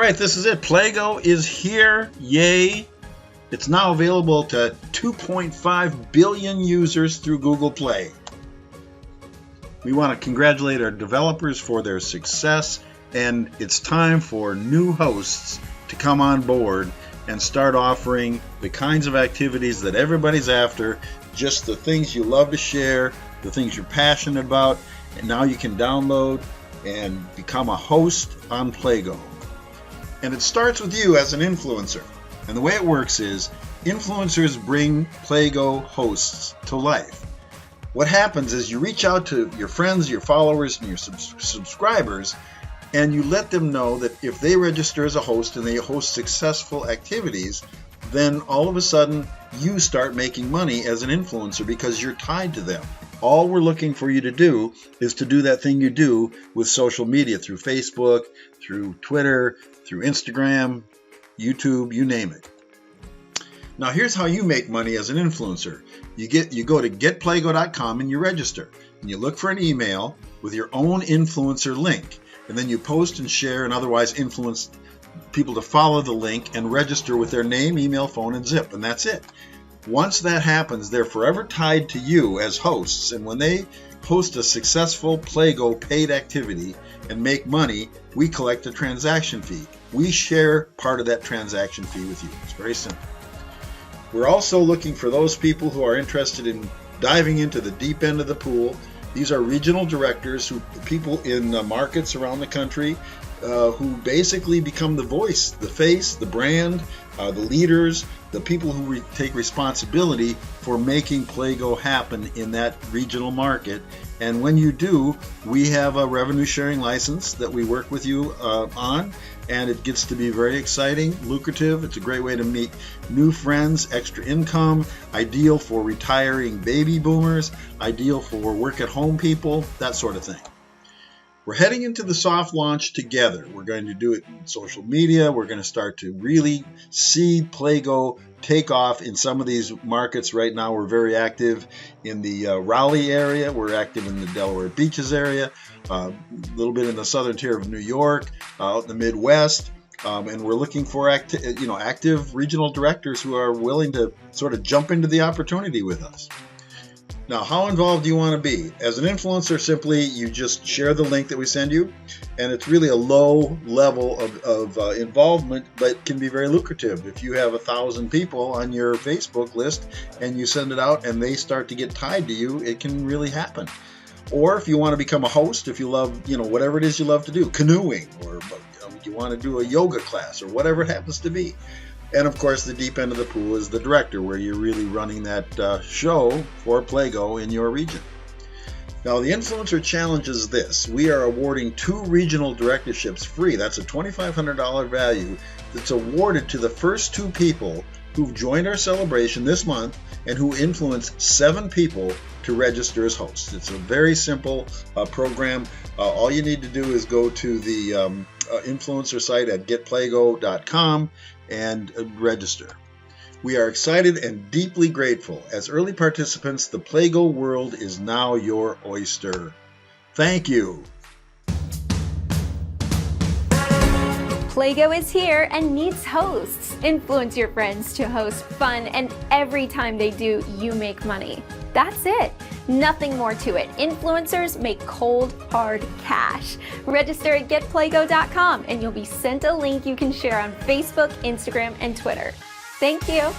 right, this is it. PLAGO is here. Yay. It's now available to 2.5 billion users through Google Play. We want to congratulate our developers for their success, and it's time for new hosts to come on board and start offering the kinds of activities that everybody's after, just the things you love to share, the things you're passionate about, and now you can download and become a host on PLAGO. And it starts with you as an influencer. And the way it works is influencers bring PLAGO hosts to life. What happens is you reach out to your friends, your followers, and your subscribers, and you let them know that if they register as a host and they host successful activities, then all of a sudden you start making money as an influencer because you're tied to them. All we're looking for you to do is to do that thing you do with social media, through Facebook, through Twitter, through Instagram, YouTube, you name it. Now here's how you make money as an influencer. You go to getplago.com and you register. And you look for an email with your own influencer link. And then you post and share and otherwise influence people to follow the link and register with their name, email, phone, and zip. And that's it. Once that happens, they're forever tied to you as hosts, and when they host a successful PLAGO paid activity and make money, we collect a transaction fee. We share part of that transaction fee with you. It's very simple. We're also looking for those people who are interested in diving into the deep end of the pool. These are regional directors, people in markets around the country who basically become the voice, the face, the brand, the leaders, the people who take responsibility for making PLAGO happen in that regional market. And when you do, we have a revenue sharing license that we work with you on, and it gets to be very exciting, lucrative. It's a great way to meet new friends, extra income, ideal for retiring baby boomers, ideal for work at home people, that sort of thing. We're heading into the soft launch together. We're going to do it in social media. We're going to start to really see PLAGO take off in some of these markets. Right now, we're very active in the Raleigh area. We're active in the Delaware Beaches area, a little bit in the southern tier of New York, out in the Midwest. And we're looking for active regional directors who are willing to sort of jump into the opportunity with us. Now, how involved do you want to be? As an influencer, simply you just share the link that we send you, and it's really a low level of involvement, but can be very lucrative. If you have 1,000 people on your Facebook list and you send it out and they start to get tied to you, it can really happen. Or if you want to become a host, if you love, whatever it is you love to do, canoeing, or you want to do a yoga class, or whatever it happens to be. And of course, the deep end of the pool is the director, where you're really running that show for PLAGO in your region. Now, the Influencer Challenge is this. We are awarding 2 regional directorships free. That's a $2,500 value that's awarded to the first 2 people who've joined our celebration this month and who influence 7 people to register as hosts. It's a very simple program. All you need to do is go to the influencer site at getplago.com and register. We are excited and deeply grateful. As early participants, the PLAGO world is now your oyster. Thank you. PLAGO is here and needs hosts. Influence your friends to host fun, and every time they do, you make money. That's it. Nothing more to it. Influencers make cold, hard cash. Register at getplago.com and you'll be sent a link you can share on Facebook, Instagram, and Twitter. Thank you.